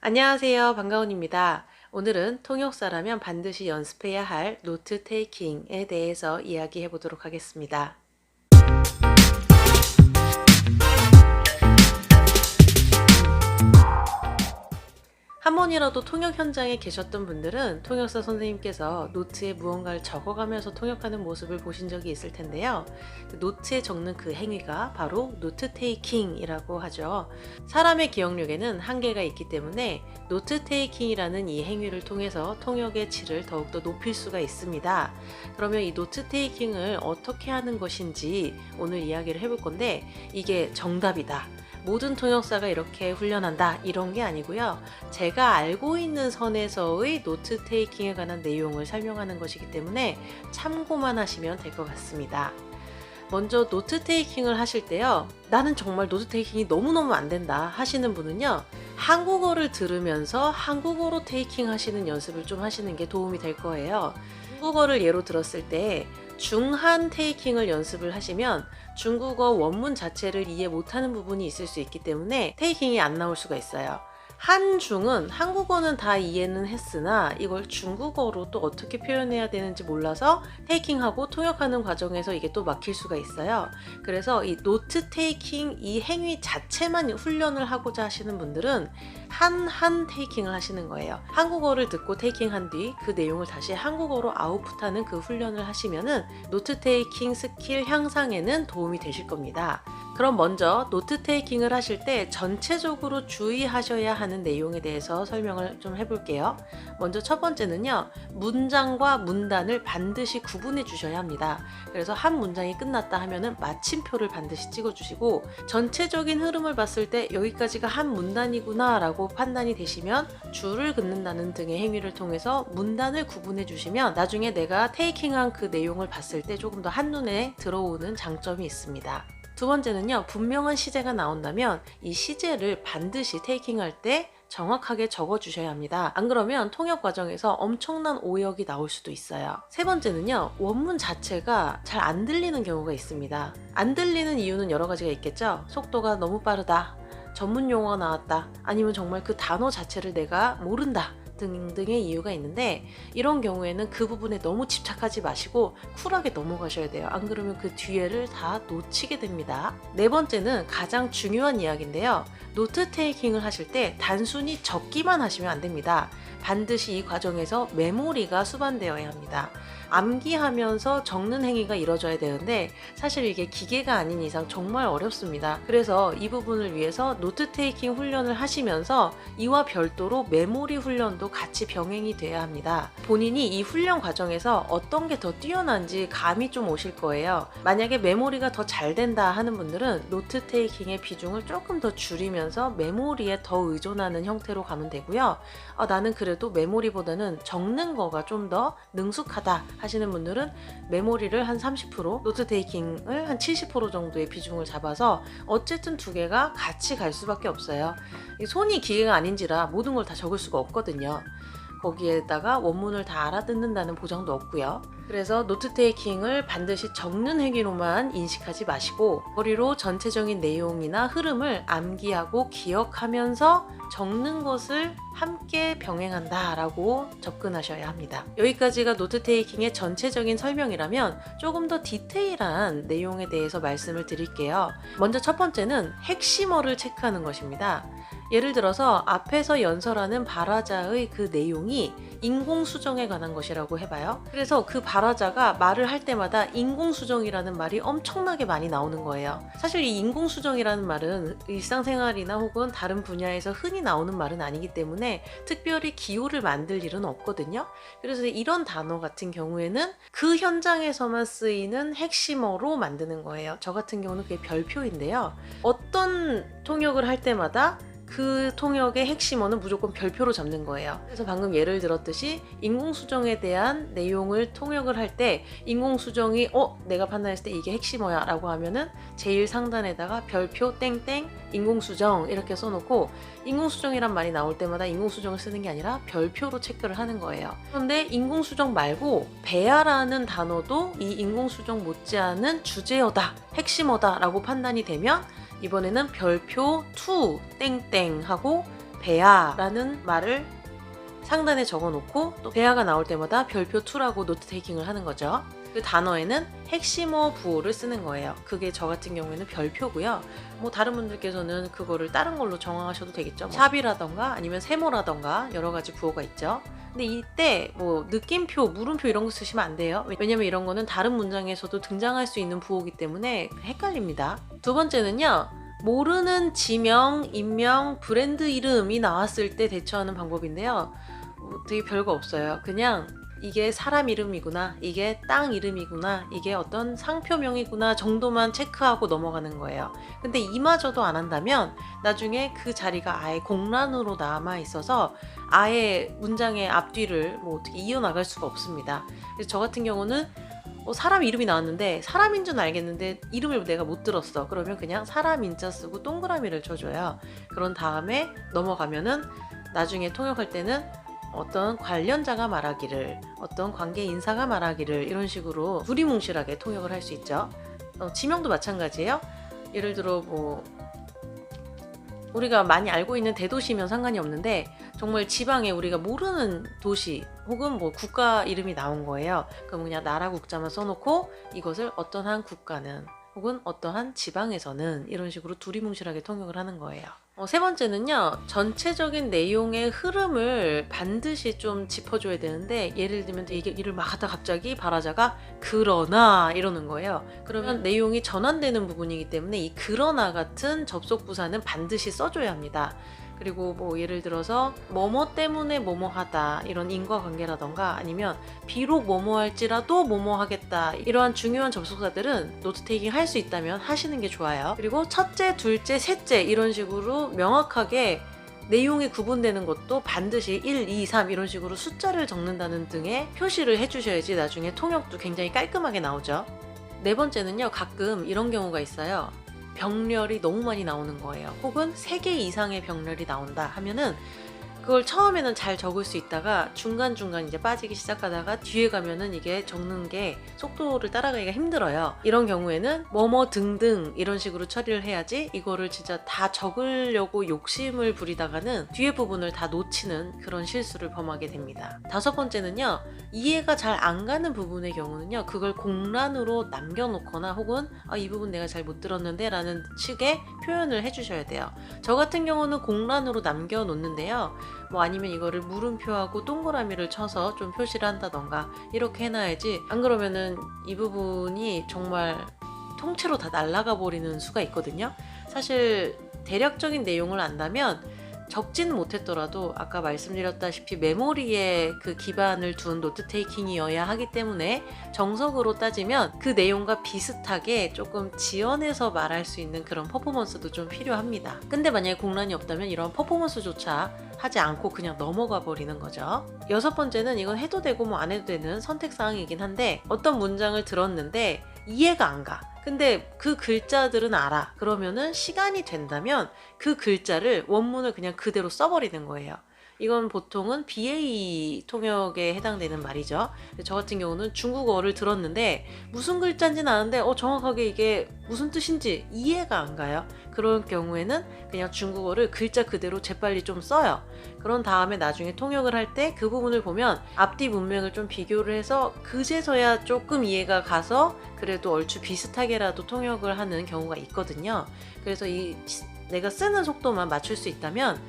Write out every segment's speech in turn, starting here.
안녕하세요. 방가온입니다. 오늘은 통역사라면 반드시 연습해야 할 노트 테이킹에 대해서 이야기해 보도록 하겠습니다. 한 번이라도 통역 현장에 계셨던 분들은 통역사 선생님께서 노트에 무언가를 적어가면서 통역하는 모습을 보신 적이 있을 텐데요. 노트에 적는 그 행위가 바로 노트 테이킹이라고 하죠. 사람의 기억력에는 한계가 있기 때문에 노트 테이킹이라는 이 행위를 통해서 통역의 질을 더욱더 높일 수가 있습니다. 그러면 이 노트 테이킹을 어떻게 하는 것인지 오늘 이야기를 해볼 건데, 이게 정답이다, 모든 통역사가 이렇게 훈련한다, 이런 게 아니고요. 제가 알고 있는 선에서의 노트 테이킹에 관한 내용을 설명하는 것이기 때문에 참고만 하시면 될 것 같습니다. 먼저 노트 테이킹을 하실 때요, 나는 정말 노트 테이킹이 너무너무 안 된다 하시는 분은요, 한국어를 들으면서 한국어로 테이킹 하시는 연습을 좀 하시는 게 도움이 될 거예요. 중국어를 예로 들었을 때 중한 테이킹을 연습을 하시면 중국어 원문 자체를 이해 못하는 부분이 있을 수 있기 때문에 테이킹이 안 나올 수가 있어요. 한중은 한국어는 다 이해는 했으나 이걸 중국어로 또 어떻게 표현해야 되는지 몰라서 테이킹하고 통역하는 과정에서 이게 또 막힐 수가 있어요. 그래서 이 노트 테이킹 이 행위 자체만 훈련을 하고자 하시는 분들은 한 테이킹을 하시는 거예요. 한국어를 듣고 테이킹한 뒤 그 내용을 다시 한국어로 아웃풋하는 그 훈련을 하시면은 노트 테이킹 스킬 향상에는 도움이 되실 겁니다. 그럼 먼저 노트 테이킹을 하실 때 전체적으로 주의하셔야 하는 내용에 대해서 설명을 좀 해볼게요. 먼저 첫 번째는요, 문장과 문단을 반드시 구분해 주셔야 합니다. 그래서 한 문장이 끝났다 하면은 마침표를 반드시 찍어 주시고, 전체적인 흐름을 봤을 때 여기까지가 한 문단이구나 라고 판단이 되시면 줄을 긋는다는 등의 행위를 통해서 문단을 구분해 주시면 나중에 내가 테이킹한 그 내용을 봤을 때 조금 더 한눈에 들어오는 장점이 있습니다. 두 번째는요, 분명한 시제가 나온다면 이 시제를 반드시 테이킹할 때 정확하게 적어주셔야 합니다. 안 그러면 통역 과정에서 엄청난 오역이 나올 수도 있어요. 세 번째는요, 원문 자체가 잘 안 들리는 경우가 있습니다. 안 들리는 이유는 여러 가지가 있겠죠. 속도가 너무 빠르다, 전문 용어가 나왔다, 아니면 정말 그 단어 자체를 내가 모른다 등등의 이유가 있는데, 이런 경우에는 그 부분에 너무 집착하지 마시고 쿨하게 넘어가셔야 돼요. 안 그러면 그 뒤에를 다 놓치게 됩니다. 네 번째는 가장 중요한 이야기인데요, 노트 테이킹을 하실 때 단순히 적기만 하시면 안 됩니다. 반드시 이 과정에서 메모리가 수반되어야 합니다. 암기하면서 적는 행위가 이루어져야 되는데 사실 이게 기계가 아닌 이상 정말 어렵습니다. 그래서 이 부분을 위해서 노트 테이킹 훈련을 하시면서 이와 별도로 메모리 훈련도 같이 병행이 돼야 합니다. 본인이 이 훈련 과정에서 어떤 게 더 뛰어난지 감이 좀 오실 거예요. 만약에 메모리가 더 잘 된다 하는 분들은 노트 테이킹의 비중을 조금 더 줄이면서 메모리에 더 의존하는 형태로 가면 되고요. 나는 그래도 메모리보다는 적는 거가 좀 더 능숙하다 하시는 분들은 메모리를 한 30%, 노트 테이킹을 한 70% 정도의 비중을 잡아서 어쨌든 두 개가 같이 갈 수밖에 없어요. 손이 기계가 아닌지라 모든 걸 다 적을 수가 없거든요. 거기에다가 원문을 다 알아듣는다는 보장도 없고요. 그래서 노트 테이킹을 반드시 적는 행위로만 인식하지 마시고 머리로 전체적인 내용이나 흐름을 암기하고 기억하면서 적는 것을 함께 병행한다 라고 접근하셔야 합니다. 여기까지가 노트 테이킹의 전체적인 설명이라면 조금 더 디테일한 내용에 대해서 말씀을 드릴게요. 먼저 첫 번째는 핵심어를 체크하는 것입니다. 예를 들어서 앞에서 연설하는 발화자의 그 내용이 인공수정에 관한 것이라고 해봐요. 그래서 그 발화자가 말을 할 때마다 인공수정이라는 말이 엄청나게 많이 나오는 거예요. 사실 이 인공수정이라는 말은 일상생활이나 혹은 다른 분야에서 흔히 나오는 말은 아니기 때문에 특별히 기호를 만들 일은 없거든요. 그래서 이런 단어 같은 경우에는 그 현장에서만 쓰이는 핵심어로 만드는 거예요. 저 같은 경우는 그게 별표인데요. 어떤 통역을 할 때마다 그 통역의 핵심어는 무조건 별표로 잡는 거예요. 그래서 방금 예를 들었듯이 인공수정에 대한 내용을 통역을 할 때 인공수정이 내가 판단했을 때 이게 핵심어야 라고 하면은 제일 상단에다가 별표 땡땡 인공수정 이렇게 써놓고, 인공수정이란 말이 나올 때마다 인공수정을 쓰는 게 아니라 별표로 체크를 하는 거예요. 그런데 인공수정 말고 배아라는 단어도 이 인공수정 못지않은 주제어다, 핵심어다 라고 판단이 되면 이번에는 별표 to 땡땡 하고 배아라는 말을 상단에 적어놓고 또 배아가 나올 때마다 별표 2라고 노트 테이킹을 하는 거죠. 그 단어에는 핵심어 부호를 쓰는 거예요. 그게 저 같은 경우에는 별표고요. 뭐 다른 분들께서는 그거를 다른 걸로 정하셔도 되겠죠. 뭐 샵이라던가 아니면 세모라던가 여러 가지 부호가 있죠. 근데 이때 뭐 느낌표, 물음표 이런 거 쓰시면 안 돼요. 왜냐면 이런 거는 다른 문장에서도 등장할 수 있는 부호이기 때문에 헷갈립니다. 두 번째는요. 모르는 지명, 인명, 브랜드 이름이 나왔을 때 대처하는 방법인데요. 되게 별거 없어요. 그냥 이게 사람 이름이구나, 이게 땅 이름이구나, 이게 어떤 상표명이구나 정도만 체크하고 넘어가는 거예요. 근데 이마저도 안 한다면 나중에 그 자리가 아예 공란으로 남아 있어서 아예 문장의 앞뒤를 뭐 어떻게 이어나갈 수가 없습니다. 그래서 저 같은 경우는 사람 이름이 나왔는데 사람인 줄 알겠는데 이름을 내가 못 들었어. 그러면 그냥 사람 인자 쓰고 동그라미를 쳐줘요. 그런 다음에 넘어가면은 나중에 통역할 때는 어떤 관련자가 말하기를, 어떤 관계 인사가 말하기를 이런 식으로 두리뭉실하게 통역을 할 수 있죠. 지명도 마찬가지예요. 예를 들어 뭐 우리가 많이 알고 있는 대도시면 상관이 없는데 정말 지방에 우리가 모르는 도시 혹은 뭐 국가 이름이 나온 거예요. 그럼 그냥 나라 국자만 써놓고 이것을 어떠한 국가는 혹은 어떠한 지방에서는 이런 식으로 두리뭉실하게 통역을 하는 거예요. 세 번째는요. 전체적인 내용의 흐름을 반드시 좀 짚어줘야 되는데 예를 들면 이게 일을 막 하다 갑자기 발화자가 그러나 이러는 거예요. 그러면 내용이 전환되는 부분이기 때문에 이 그러나 같은 접속 부사는 반드시 써줘야 합니다. 그리고 뭐 예를 들어서 뭐뭐 때문에 뭐뭐 하다 이런 인과관계라던가 아니면 비록 뭐뭐 할지라도 뭐뭐 하겠다 이러한 중요한 접속사들은 노트 테이킹 할 수 있다면 하시는 게 좋아요. 그리고 첫째, 둘째, 셋째 이런 식으로 명확하게 내용이 구분되는 것도 반드시 1, 2, 3 이런 식으로 숫자를 적는다는 등의 표시를 해주셔야지 나중에 통역도 굉장히 깔끔하게 나오죠. 네 번째는요. 가끔 이런 경우가 있어요. 병렬이 너무 많이 나오는 거예요. 혹은 3개 이상의 병렬이 나온다 하면은 그걸 처음에는 잘 적을 수 있다가 중간중간 이제 빠지기 시작하다가 뒤에 가면은 이게 적는 게 속도를 따라가기가 힘들어요. 이런 경우에는 뭐뭐 등등 이런 식으로 처리를 해야지 이거를 진짜 다 적으려고 욕심을 부리다가는 뒤에 부분을 다 놓치는 그런 실수를 범하게 됩니다. 다섯 번째는요. 이해가 잘 안 가는 부분의 경우는요. 그걸 공란으로 남겨놓거나 혹은 이 부분 내가 잘 못 들었는데 라는 식의 표현을 해주셔야 돼요. 저 같은 경우는 공란으로 남겨놓는데요. 뭐 아니면 이거를 물음표하고 동그라미를 쳐서 좀 표시를 한다던가 이렇게 해놔야지 안 그러면은 이 부분이 정말 통째로 다 날아가 버리는 수가 있거든요. 사실 대략적인 내용을 안다면 적진 못했더라도 아까 말씀드렸다시피 메모리에 그 기반을 둔 노트 테이킹이어야 하기 때문에 정석으로 따지면 그 내용과 비슷하게 조금 지어내서 말할 수 있는 그런 퍼포먼스도 좀 필요합니다. 근데 만약에 공란이 없다면 이런 퍼포먼스조차 하지 않고 그냥 넘어가 버리는 거죠. 여섯 번째는 이건 해도 되고 뭐 안 해도 되는 선택사항이긴 한데 어떤 문장을 들었는데 이해가 안 가. 근데 그 글자들은 알아. 그러면은 시간이 된다면 그 글자를 원문을 그냥 그대로 써버리는 거예요. 이건 보통은 BA 통역에 해당되는 말이죠. 저 같은 경우는 중국어를 들었는데 무슨 글자인지는 아는데 정확하게 이게 무슨 뜻인지 이해가 안 가요. 그런 경우에는 그냥 중국어를 글자 그대로 재빨리 좀 써요. 그런 다음에 나중에 통역을 할 때 그 부분을 보면 앞뒤 문맥을 좀 비교를 해서 그제서야 조금 이해가 가서 그래도 얼추 비슷하게라도 통역을 하는 경우가 있거든요. 그래서 내가 쓰는 속도만 맞출 수 있다면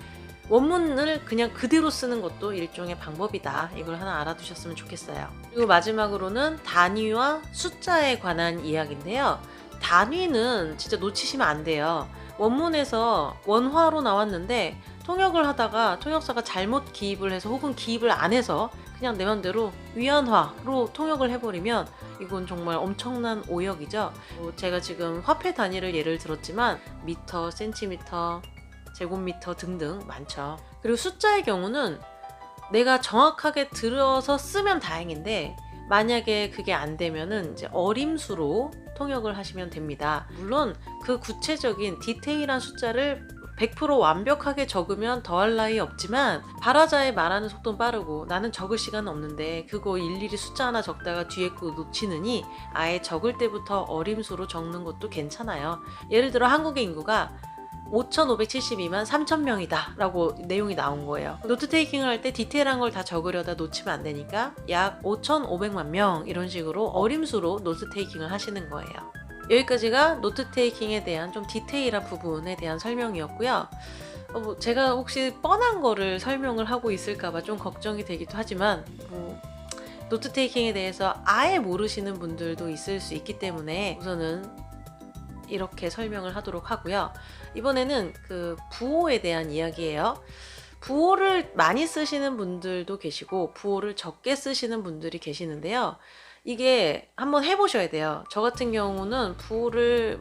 원문을 그냥 그대로 쓰는 것도 일종의 방법이다. 이걸 하나 알아두셨으면 좋겠어요. 그리고 마지막으로는 단위와 숫자에 관한 이야기인데요. 단위는 진짜 놓치시면 안 돼요. 원문에서 원화로 나왔는데 통역을 하다가 통역사가 잘못 기입을 해서 혹은 기입을 안 해서 그냥 내 맘대로 위안화로 통역을 해버리면 이건 정말 엄청난 오역이죠. 제가 지금 화폐 단위를 예를 들었지만 미터, 센티미터, 제곱미터 등등 많죠. 그리고 숫자의 경우는 내가 정확하게 들어서 쓰면 다행인데 만약에 그게 안 되면은 이제 어림수로 통역을 하시면 됩니다. 물론 그 구체적인 디테일한 숫자를 100% 완벽하게 적으면 더할 나위 없지만 발화자의 말하는 속도는 빠르고 나는 적을 시간은 없는데 그거 일일이 숫자 하나 적다가 뒤에 거 놓치느니 아예 적을 때부터 어림수로 적는 것도 괜찮아요. 예를 들어 한국의 인구가 5,572만 3,000명이다 라고 내용이 나온 거예요. 노트 테이킹을 할 때 디테일한 걸 다 적으려다 놓치면 안 되니까 약 5,500만 명 이런 식으로 어림수로 노트 테이킹을 하시는 거예요. 여기까지가 노트 테이킹에 대한 좀 디테일한 부분에 대한 설명이었고요. 제가 혹시 뻔한 거를 설명을 하고 있을까봐 좀 걱정이 되기도 하지만 노트 테이킹에 대해서 아예 모르시는 분들도 있을 수 있기 때문에 우선은 이렇게 설명을 하도록 하고요. 이번에는 그 부호에 대한 이야기예요. 부호를 많이 쓰시는 분들도 계시고 부호를 적게 쓰시는 분들이 계시는데요. 이게 한번 해보셔야 돼요. 저 같은 경우는 부호를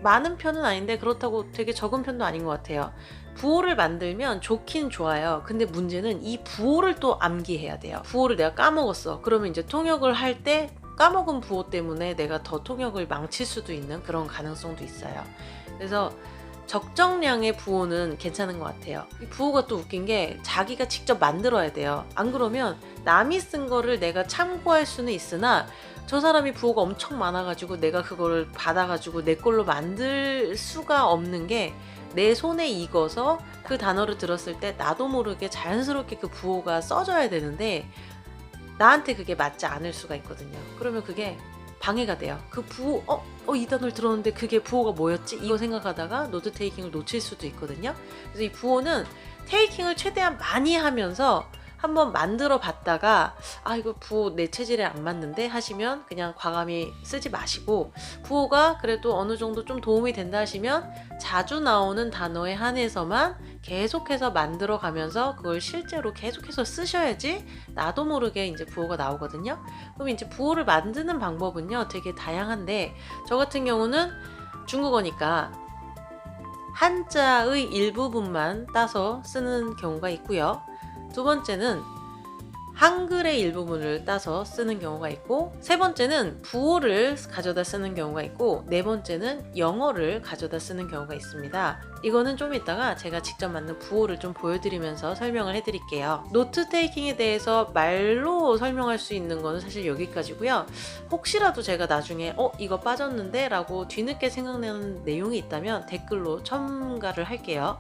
많은 편은 아닌데 그렇다고 되게 적은 편도 아닌 것 같아요. 부호를 만들면 좋긴 좋아요. 근데 문제는 이 부호를 또 암기해야 돼요. 부호를 내가 까먹었어. 그러면 이제 통역을 할 때 까먹은 부호 때문에 내가 더 통역을 망칠 수도 있는 그런 가능성도 있어요. 그래서 적정량의 부호는 괜찮은 것 같아요. 이 부호가 또 웃긴 게 자기가 직접 만들어야 돼요. 안 그러면 남이 쓴 거를 내가 참고할 수는 있으나 저 사람이 부호가 엄청 많아가지고 내가 그거를 받아가지고 내 걸로 만들 수가 없는 게 내 손에 익어서 그 단어를 들었을 때 나도 모르게 자연스럽게 그 부호가 써져야 되는데 나한테 그게 맞지 않을 수가 있거든요. 그러면 그게 방해가 돼요. 그 부호, 이 단어를 들었는데 그게 부호가 뭐였지? 이거 생각하다가 노트 테이킹을 놓칠 수도 있거든요. 그래서 이 부호는 테이킹을 최대한 많이 하면서 한번 만들어 봤다가 이거 부호 내 체질에 안 맞는데 하시면 그냥 과감히 쓰지 마시고, 부호가 그래도 어느 정도 좀 도움이 된다 하시면 자주 나오는 단어에 한해서만 계속해서 만들어 가면서 그걸 실제로 계속해서 쓰셔야지 나도 모르게 이제 부호가 나오거든요. 그럼 이제 부호를 만드는 방법은요 되게 다양한데, 저 같은 경우는 중국어니까 한자의 일부분만 따서 쓰는 경우가 있고요. 두 번째는 한글의 일부분을 따서 쓰는 경우가 있고, 세 번째는 부호를 가져다 쓰는 경우가 있고, 네 번째는 영어를 가져다 쓰는 경우가 있습니다. 이거는 좀 이따가 제가 직접 만든 부호를 좀 보여드리면서 설명을 해드릴게요. 노트 테이킹에 대해서 말로 설명할 수 있는 거는 사실 여기까지고요. 혹시라도 제가 나중에 이거 빠졌는데 라고 뒤늦게 생각나는 내용이 있다면 댓글로 첨가를 할게요.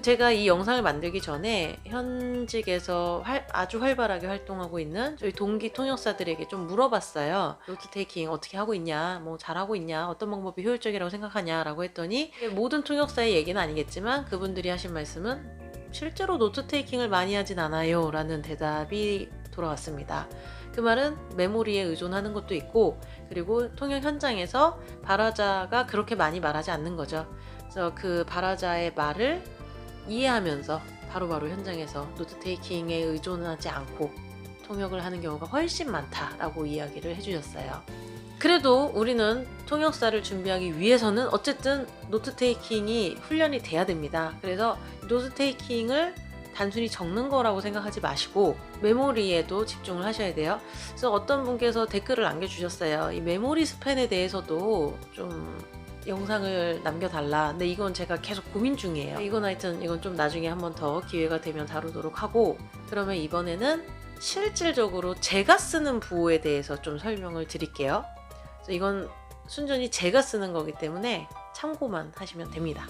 제가 이 영상을 만들기 전에 현직에서 아주 활발하게 활동하고 있는 저희 동기 통역사들에게 좀 물어봤어요. 노트 테이킹 어떻게 하고 있냐, 잘하고 있냐, 어떤 방법이 효율적이라고 생각하냐 라고 했더니, 모든 통역사의 얘기는 아니겠지만 그분들이 하신 말씀은 실제로 노트 테이킹을 많이 하진 않아요 라는 대답이 돌아왔습니다. 그 말은 메모리에 의존하는 것도 있고, 그리고 통역 현장에서 발화자가 그렇게 많이 말하지 않는 거죠. 그래서 그 발화자의 말을 이해하면서 바로바로 현장에서 노트 테이킹에 의존하지 않고 통역을 하는 경우가 훨씬 많다라고 이야기를 해주셨어요. 그래도 우리는 통역사를 준비하기 위해서는 어쨌든 노트 테이킹이 훈련이 돼야 됩니다. 그래서 노트 테이킹을 단순히 적는 거라고 생각하지 마시고 메모리에도 집중을 하셔야 돼요. 그래서 어떤 분께서 댓글을 남겨주셨어요. 이 메모리 스팬에 대해서도 좀 영상을 남겨달라. 근데 이건 제가 계속 고민 중이에요. 이건 좀 나중에 한번 더 기회가 되면 다루도록 하고, 그러면 이번에는 실질적으로 제가 쓰는 부호에 대해서 좀 설명을 드릴게요. 그래서 이건 순전히 제가 쓰는 거기 때문에 참고만 하시면 됩니다.